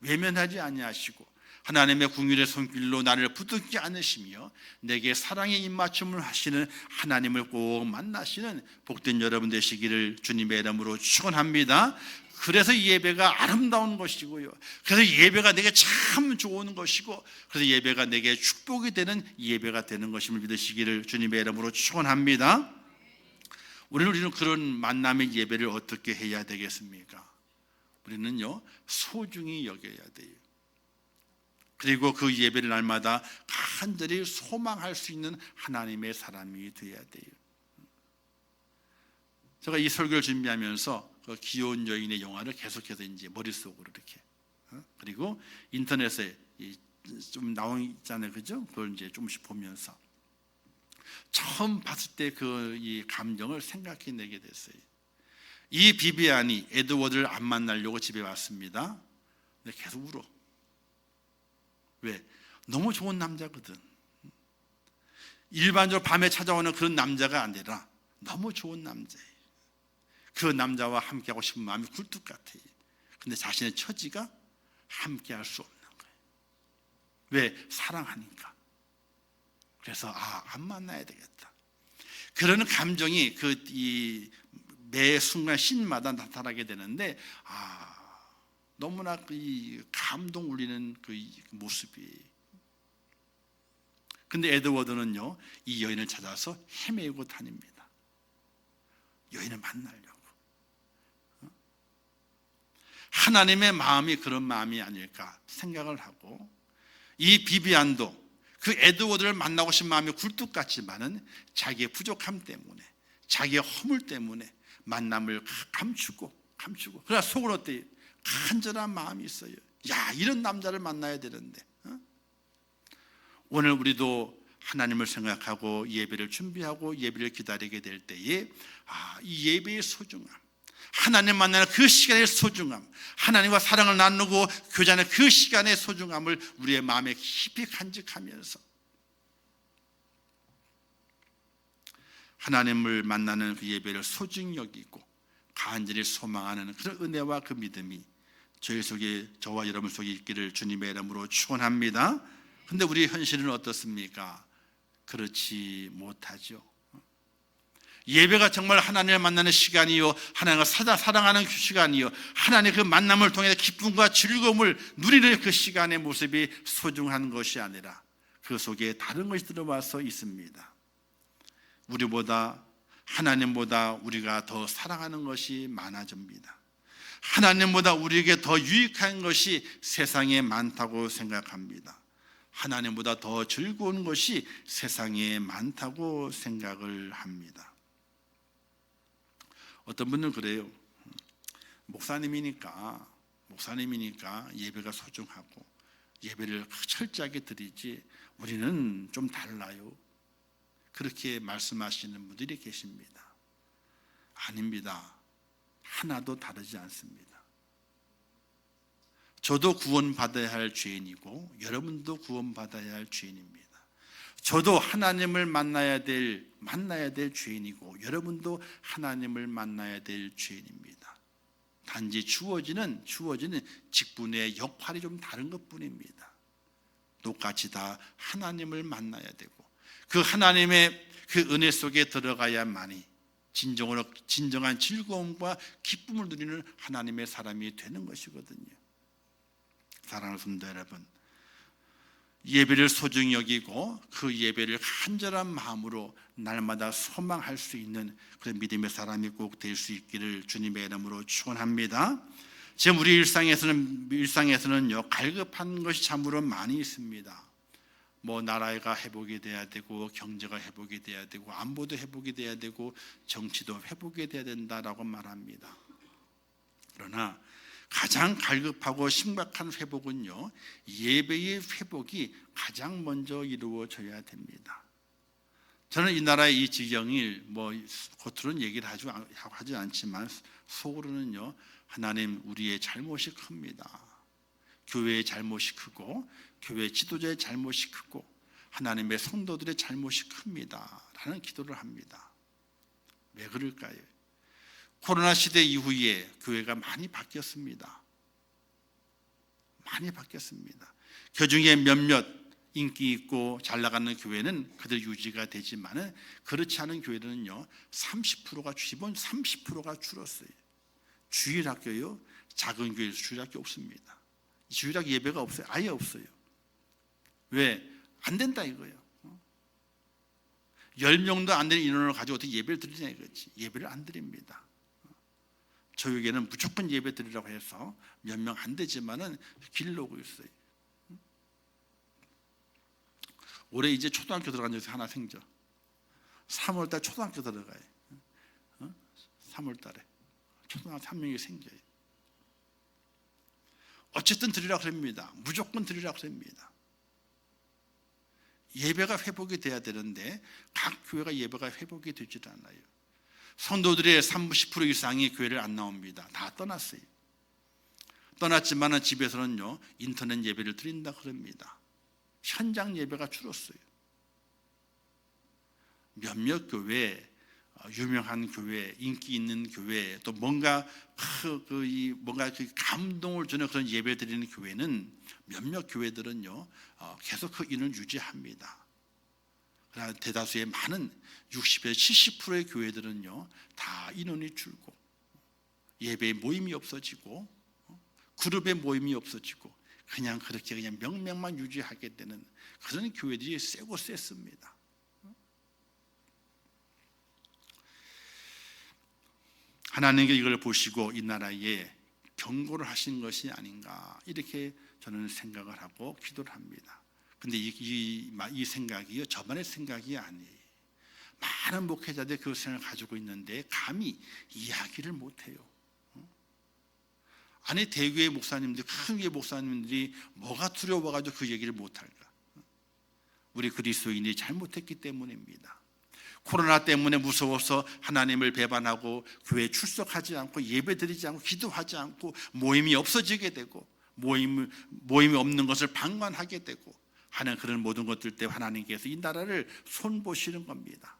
외면하지 아니하시고 하나님의 긍휼의 손길로 나를 부둥지 않으시며 내게 사랑의 입맞춤을 하시는 하나님을 꼭 만나시는 복된 여러분 되시기를 주님의 이름으로 축원합니다. 그래서 예배가 아름다운 것이고요, 그래서 예배가 내게 참 좋은 것이고 그래서 예배가 내게 축복이 되는 예배가 되는 것임을 믿으시기를 주님의 이름으로 축원합니다. 우리는 그런 만남의 예배를 어떻게 해야 되겠습니까? 우리는요, 소중히 여겨야 돼요. 그리고 그 예배를 날마다 간절히 소망할 수 있는 하나님의 사람이 되어야 돼요. 제가 이 설교를 준비하면서 그 귀여운 여인의 영화를 계속해서 이제 머릿속으로 이렇게, 그리고 인터넷에 좀 나오잖아요, 그죠? 그걸 이제 조금씩 보면서 처음 봤을 때 그 이 감정을 생각해내게 됐어요. 이 비비안이 에드워드를 안 만나려고 집에 왔습니다. 근데 계속 울어. 왜? 너무 좋은 남자거든. 일반적으로 밤에 찾아오는 그런 남자가 아니라 너무 좋은 남자예요. 그 남자와 함께하고 싶은 마음이 굴뚝 같아요. 근데 자신의 처지가 함께할 수 없는 거예요. 왜? 사랑하니까. 그래서 안 만나야 되겠다. 그러는 감정이 매 순간 신마다 나타나게 되는데 너무나 그 감동 울리는 그 모습이. 근데 에드워드는요, 이 여인을 찾아서 헤매고 다닙니다. 여인을 만나려고. 하나님의 마음이 그런 마음이 아닐까 생각을 하고, 이 비비안도 그 에드워드를 만나고 싶은 마음이 굴뚝같지만은 자기의 부족함 때문에, 자기의 허물 때문에 만남을 감추고 그러나 속으로 어때요? 간절한 마음이 있어요. 야, 이런 남자를 만나야 되는데. 오늘 우리도 하나님을 생각하고 예배를 준비하고 예배를 기다리게 될 때에 이 예배의 소중함, 하나님 만나는 그 시간의 소중함, 하나님과 사랑을 나누고 교제하는 그 시간의 소중함을 우리의 마음에 깊이 간직하면서 하나님을 만나는 그 예배를 소중히 여기고 간절히 소망하는 그런 은혜와 그 믿음이 저희 속에, 저와 여러분 속에 있기를 주님의 이름으로 축원합니다. 근데 우리 현실은 어떻습니까? 그렇지 못하죠. 예배가 정말 하나님을 만나는 시간이요, 하나님과 사랑하는 그 시간이요, 하나님의 그 만남을 통해 기쁨과 즐거움을 누리는 그 시간의 모습이 소중한 것이 아니라 그 속에 다른 것이 들어와서 있습니다. 우리보다, 하나님보다 우리가 더 사랑하는 것이 많아집니다. 하나님보다 우리에게 더 유익한 것이 세상에 많다고 생각합니다. 하나님보다 더 즐거운 것이 세상에 많다고 생각을 합니다. 어떤 분은 그래요. 목사님이니까 예배가 소중하고 예배를 철저하게 드리지 우리는 좀 달라요. 그렇게 말씀하시는 분들이 계십니다. 아닙니다. 하나도 다르지 않습니다. 저도 구원받아야 할 죄인이고 여러분도 구원받아야 할 죄인입니다. 저도 하나님을 만나야 될 죄인이고 여러분도 하나님을 만나야 될 죄인입니다. 단지 주어지는 직분의 역할이 좀 다른 것뿐입니다. 똑같이 다 하나님을 만나야 되고 그 하나님의 그 은혜 속에 들어가야만이 진정한 즐거움과 기쁨을 누리는 하나님의 사람이 되는 것이거든요. 사랑하는 성도 여러분, 예배를 소중히 여기고 그 예배를 간절한 마음으로 날마다 소망할 수 있는 그런 믿음의 사람이 꼭 될 수 있기를 주님의 이름으로 축원합니다. 지금 우리 일상에서는요, 갈급한 것이 참으로 많이 있습니다. 나라가 회복이 돼야 되고 경제가 회복이 돼야 되고 안보도 회복이 돼야 되고 정치도 회복이 돼야 된다라고 말합니다. 그러나 가장 갈급하고 심각한 회복은요, 예배의 회복이 가장 먼저 이루어져야 됩니다. 저는 이 나라의 이 지경을 겉으로는 얘기를 하지 않지만 속으로는요, 하나님 우리의 잘못이 큽니다. 교회의 잘못이 크고 교회 지도자의 잘못이 크고 하나님의 성도들의 잘못이 큽니다 라는 기도를 합니다. 왜 그럴까요? 코로나 시대 이후에 교회가 많이 바뀌었습니다. 그중에 몇몇 인기 있고 잘 나가는 교회는 그들 유지가 되지만 그렇지 않은 교회들은요 30%가 줄었어요. 주일학교요, 작은 교회에서 주일학교 없습니다. 주일학교 예배가 없어요. 아예 없어요. 왜? 안 된다 이거예요. 10명도 안 되는 인원을 가지고 어떻게 예배를 드리냐 이거지. 예배를 안 드립니다. 저에게는 무조건 예배 드리라고 해서 몇 명 안 되지만은 길러오고 있어요. 올해 이제 초등학교 들어간 적이 하나 생겨. 3월달 초등학교 들어가요. 3월달에 초등학교 3명이 생겨요. 어쨌든 드리라고 합니다. 무조건 드리라고 합니다. 예배가 회복이 돼야 되는데 각 교회가 예배가 회복이 되질 않아요. 성도들의 30% 이상이 교회를 안 나옵니다. 다 떠났어요. 떠났지만 집에서는요 인터넷 예배를 드린다 그럽니다. 현장 예배가 줄었어요. 몇몇 교회, 유명한 교회, 인기 있는 교회, 또 뭔가 그 감동을 주는 그런 예배 드리는 교회는 몇몇 교회들은요 계속 그 인을 유지합니다. 그러나 대다수의 많은 60에서 70%의 교회들은요 다 인원이 줄고 예배 모임이 없어지고 그룹의 모임이 없어지고 그냥 그렇게 명맥만 유지하게 되는 그런 교회들이 세고 셌습니다. 하나님께 이걸 보시고 이 나라에 경고를 하신 것이 아닌가, 이렇게 저는 생각을 하고 기도를 합니다. 근데 이 생각이요, 저만의 생각이 아니에요. 많은 목회자들이 그 생각을 가지고 있는데 감히 이야기를 못해요. 아니, 대교회 목사님들, 큰 교회 목사님들이 뭐가 두려워가지고 그 얘기를 못할까? 우리 그리스도인이 잘못했기 때문입니다. 코로나 때문에 무서워서 하나님을 배반하고 교회에 출석하지 않고 예배드리지 않고 기도하지 않고 모임이 없어지게 되고 모임이 없는 것을 방관하게 되고 하는 그런 모든 것들 때문에 하나님께서 이 나라를 손보시는 겁니다.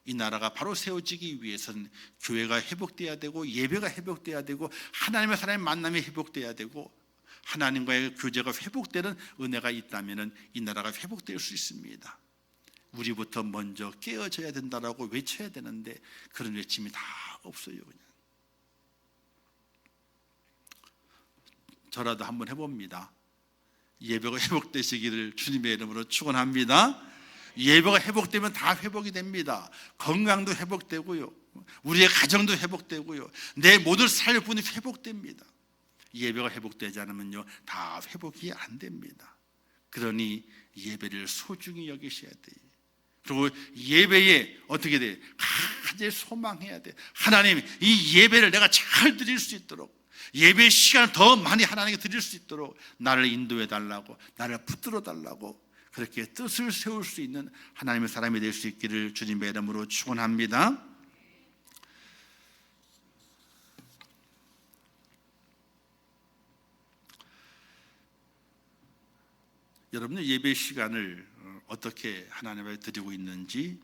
이 나라가 바로 세워지기 위해서는 교회가 회복돼야 되고 예배가 회복돼야 되고 하나님의 사람의 만남이 회복돼야 되고 하나님과의 교제가 회복되는 은혜가 있다면 이 나라가 회복될 수 있습니다. 우리부터 먼저 깨어져야 된다라고 외쳐야 되는데 그런 외침이 다 없어요. 그냥 저라도 한번 해봅니다. 예배가 회복되시기를 주님의 이름으로 축원합니다. 예배가 회복되면 다 회복이 됩니다. 건강도 회복되고요, 우리의 가정도 회복되고요, 내 모든 삶뿐이 회복됩니다. 예배가 회복되지 않으면요, 다 회복이 안 됩니다. 그러니 예배를 소중히 여기셔야 돼요. 그리고 예배에 어떻게 돼요? 가지 소망해야 돼요. 하나님, 이 예배를 내가 잘 드릴 수 있도록, 예배의 시간을 더 많이 하나님께 드릴 수 있도록 나를 인도해 달라고, 나를 붙들어 달라고, 그렇게 뜻을 세울 수 있는 하나님의 사람이 될 수 있기를 주님의 이름으로 축원합니다. 여러분들 예배 시간을 어떻게 하나님 앞에 드리고 있는지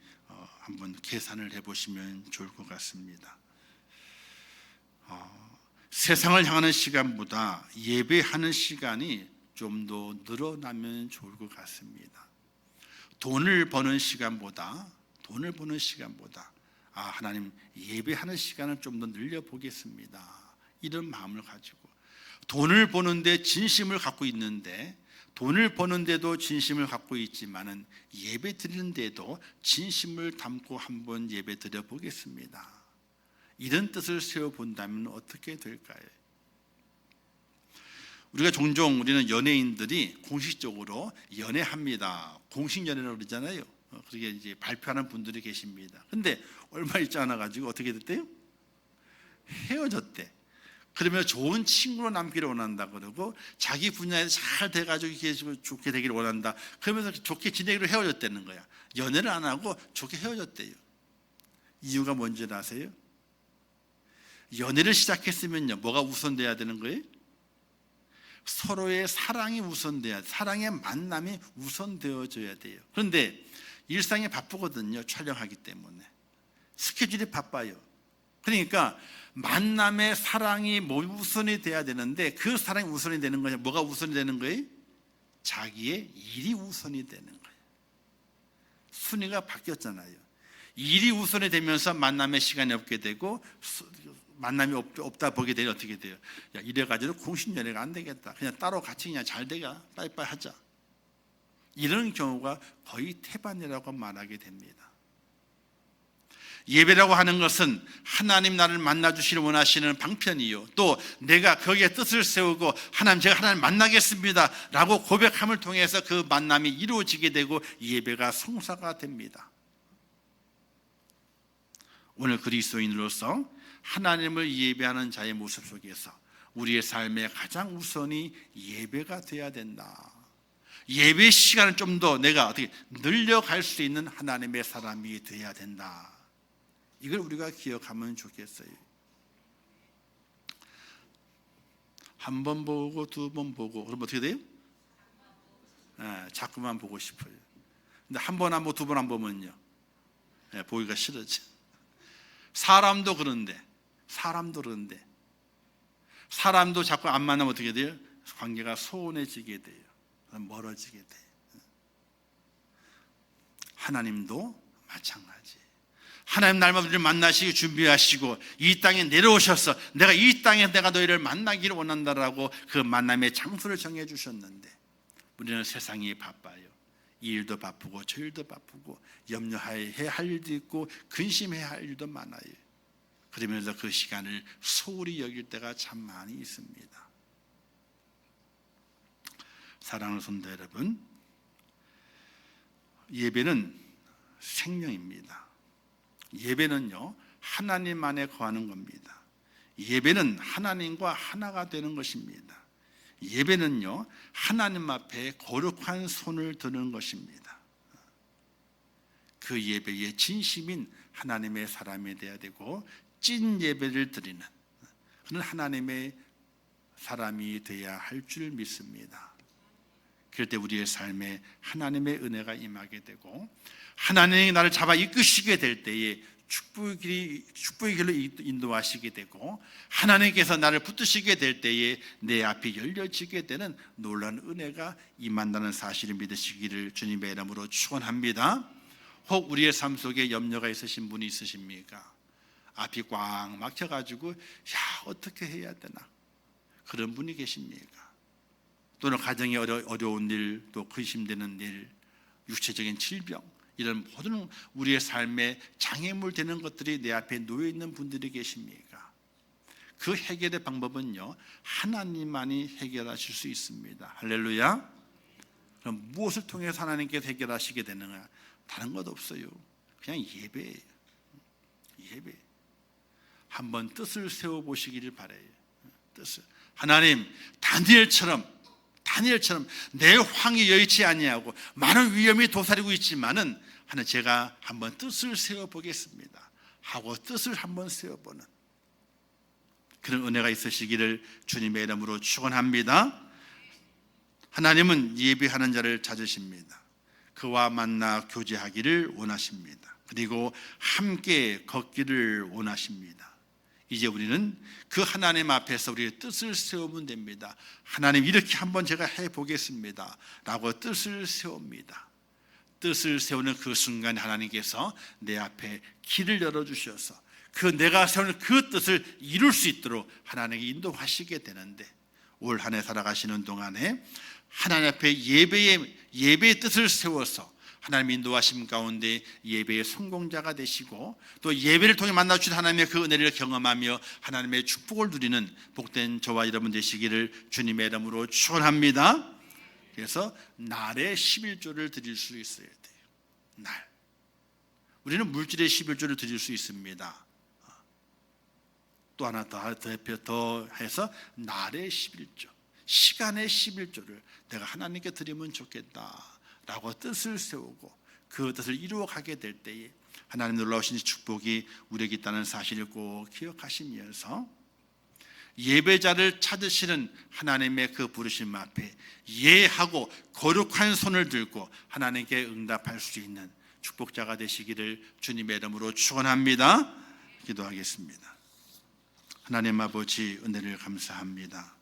한번 계산을 해보시면 좋을 것 같습니다. 세상을 향하는 시간보다 예배하는 시간이 좀 더 늘어나면 좋을 것 같습니다. 돈을 버는 시간보다 하나님, 예배하는 시간을 좀 더 늘려보겠습니다, 이런 마음을 가지고 돈을 버는데 진심을 갖고 있는데, 돈을 버는데도 진심을 갖고 있지만은 예배 드리는데도 진심을 담고 한번 예배 드려 보겠습니다, 이런 뜻을 세워 본다면 어떻게 될까요? 우리는 연예인들이 공식적으로 연애합니다, 공식 연애라고 그러잖아요. 그게 이제 발표하는 분들이 계십니다. 근데 얼마 있지 않아 가지고 어떻게 됐대요? 헤어졌대. 그러면 좋은 친구로 남기를 원한다 그러고 자기 분야에 잘 돼가지고 이렇게 좋게 되기를 원한다, 그러면서 좋게 지내기로 헤어졌다는 거야. 연애를 안 하고 좋게 헤어졌대요. 이유가 뭔지 아세요? 연애를 시작했으면요, 뭐가 우선돼야 되는 거예요? 서로의 사랑이 우선돼야, 사랑의 만남이 우선되어져야 돼요. 그런데 일상이 바쁘거든요, 촬영하기 때문에 스케줄이 바빠요. 그러니까 만남의 사랑이 우선이 돼야 되는데 그 사랑이 우선이 되는 거냐, 뭐가 우선이 되는 거예요? 자기의 일이 우선이 되는 거예요. 순위가 바뀌었잖아요. 일이 우선이 되면서 만남의 시간이 없게 되고, 만남이 없다 보게 되면 어떻게 돼요? 야, 이래가지고 공식 연애가 안 되겠다, 그냥 따로 같이 그냥 잘 돼가 빠이빠이 하자, 이런 경우가 거의 태반이라고 말하게 됩니다. 예배라고 하는 것은 하나님 나를 만나주시를 원하시는 방편이요, 또 내가 거기에 뜻을 세우고 하나님, 제가 하나님 만나겠습니다 라고 고백함을 통해서 그 만남이 이루어지게 되고 예배가 성사가 됩니다. 오늘 그리스도인으로서 하나님을 예배하는 자의 모습 속에서 우리의 삶의 가장 우선이 예배가 돼야 된다. 예배 시간을 좀 더 내가 어떻게 늘려갈 수 있는 하나님의 사람이 돼야 된다. 이걸 우리가 기억하면 좋겠어요. 한 번 보고 두 번 보고 그럼 어떻게 돼요? 자꾸만 보고 싶어요. 근데 한 번 안 보고 두 번 안 보면요, 보기가 싫어져. 사람도 그런데 사람도 자꾸 안 만나면 어떻게 돼요? 관계가 소원해지게 돼요. 멀어지게 돼요. 하나님도 마찬가지. 하나님 날마다 우리를 만나시기 준비하시고 이 땅에 내려오셔서 내가 이 땅에 내가 너희를 만나기를 원한다라고 그 만남의 장소를 정해 주셨는데, 우리는 세상이 바빠요. 이 일도 바쁘고 저 일도 바쁘고 염려해야 할 일도 있고 근심해야 할 일도 많아요. 그러면서 그 시간을 소홀히 여길 때가 참 많이 있습니다. 사랑하는 성도 여러분, 예배는 생명입니다. 예배는요, 하나님 안에 거하는 겁니다. 예배는 하나님과 하나가 되는 것입니다. 예배는요, 하나님 앞에 거룩한 손을 드는 것입니다. 그 예배의 진심인 하나님의 사람이 되어야 되고, 찐 예배를 드리는 그런 하나님의 사람이 되어야 할 줄 믿습니다. 그럴 때 우리의 삶에 하나님의 은혜가 임하게 되고, 하나님이 나를 잡아 이끄시게 될 때에 축복의 길로 인도하시게 되고, 하나님께서 나를 붙드시게 될 때에 내 앞이 열려지게 되는 놀라운 은혜가 임한다는 사실을 믿으시기를 주님의 이름으로 축원합니다. 혹 우리의 삶 속에 염려가 있으신 분이 있으십니까? 앞이 꽉 막혀가지고 어떻게 해야 되나, 그런 분이 계십니까? 또는 가정에 어려운 일, 또 근심되는 일, 육체적인 질병, 이런 모든 우리의 삶에 장애물 되는 것들이 내 앞에 놓여 있는 분들이 계십니까? 그 해결의 방법은요, 하나님만이 해결하실 수 있습니다. 할렐루야. 그럼 무엇을 통해서 하나님께서 해결하시게 되느냐? 다른 것 없어요. 그냥 예배예요. 예배. 한번 뜻을 세워보시기를 바라요. 뜻을. 하나님, 다니엘처럼 내 황이 여의치 아니하고 많은 위험이 도사리고 있지만은 하나 제가 한번 뜻을 세워보겠습니다 하고 뜻을 한번 세워보는 그런 은혜가 있으시기를 주님의 이름으로 축원합니다. 하나님은 예배하는 자를 찾으십니다. 그와 만나 교제하기를 원하십니다. 그리고 함께 걷기를 원하십니다. 이제 우리는 그 하나님 앞에서 우리의 뜻을 세우면 됩니다. 하나님, 이렇게 한번 제가 해보겠습니다 라고 뜻을 세웁니다. 뜻을 세우는 그 순간 하나님께서 내 앞에 길을 열어주셔서 내가 세우는 그 뜻을 이룰 수 있도록 하나님이 인도하시게 되는데, 올 한 해 살아가시는 동안에 하나님 앞에 예배의 뜻을 세워서 하나님의 인도하심 가운데 예배의 성공자가 되시고, 또 예배를 통해 만나주신 하나님의 그 은혜를 경험하며 하나님의 축복을 누리는 복된 저와 여러분 되시기를 주님의 이름으로 축원합니다. 그래서 날에 11조를 드릴 수 있어야 돼요. 날. 우리는 물질의 11조를 드릴 수 있습니다. 또 하나 더 해서 날의 11조, 시간의 11조를 내가 하나님께 드리면 좋겠다 라고 뜻을 세우고 그 뜻을 이루어가게 될 때에 하나님 놀라우신 축복이 우리에게 있다는 사실을 꼭 기억하시면서, 예배자를 찾으시는 하나님의 그 부르심 앞에 예하고 거룩한 손을 들고 하나님께 응답할 수 있는 축복자가 되시기를 주님의 이름으로 축원합니다. 기도하겠습니다. 하나님 아버지, 은혜를 감사합니다.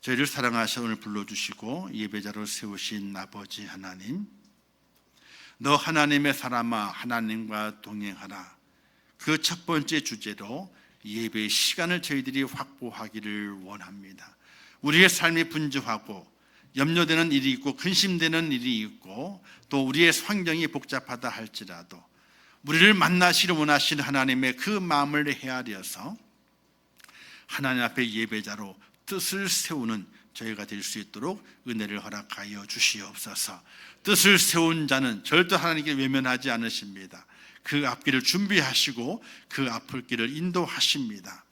저희를 사랑하셔 오늘 불러주시고 예배자로 세우신 아버지 하나님, 너 하나님의 사람아 하나님과 동행하라, 그 첫 번째 주제로 예배의 시간을 저희들이 확보하기를 원합니다. 우리의 삶이 분주하고 염려되는 일이 있고 근심되는 일이 있고 또 우리의 환경이 복잡하다 할지라도 우리를 만나시려 원하시는 하나님의 그 마음을 헤아려서 하나님 앞에 예배자로 뜻을 세우는 저희가 될 수 있도록 은혜를 허락하여 주시옵소서. 뜻을 세운 자는 절대 하나님께 외면하지 않으십니다. 그 앞길을 준비하시고 그 앞을 길을 인도하십니다.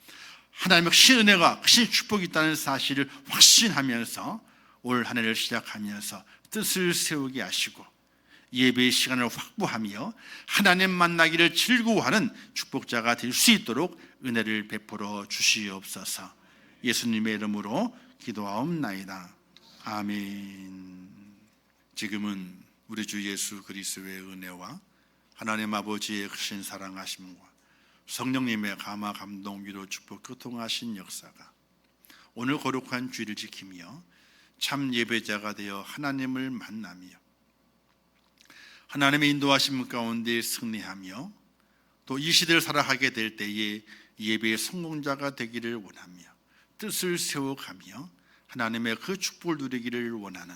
하나님의 크신 은혜가 크신 축복이 있다는 사실을 확신하면서 올 한 해를 시작하면서 뜻을 세우게 하시고 예배의 시간을 확보하며 하나님 만나기를 즐거워하는 축복자가 될 수 있도록 은혜를 베풀어 주시옵소서. 예수님의 이름으로 기도하옵나이다. 아멘. 지금은 우리 주 예수 그리스도의 은혜와 하나님 아버지의 크신 사랑하심과 성령님의 감화 감동 위로 축복 교통하신 역사가 오늘 거룩한 주일을 지키며 참 예배자가 되어 하나님을 만나며 하나님의 인도하심 가운데 승리하며 또 이 시대를 살아가게 될 때에 예배의 성공자가 되기를 원하며 뜻을 세워가며 하나님의 그 축복을 누리기를 원하는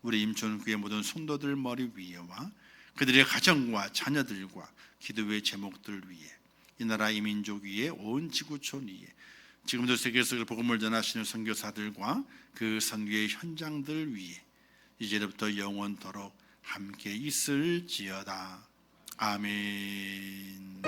우리 임촌교회 모든 성도들 머리 위에와 그들의 가정과 자녀들과 기도의 제목들 위에 이 나라 이 민족 위에 온 지구촌 위에 지금도 세계에서 그 복음을 전하시는 선교사들과 그 선교의 현장들 위에 이제부터 영원토록 함께 있을지어다. 아멘.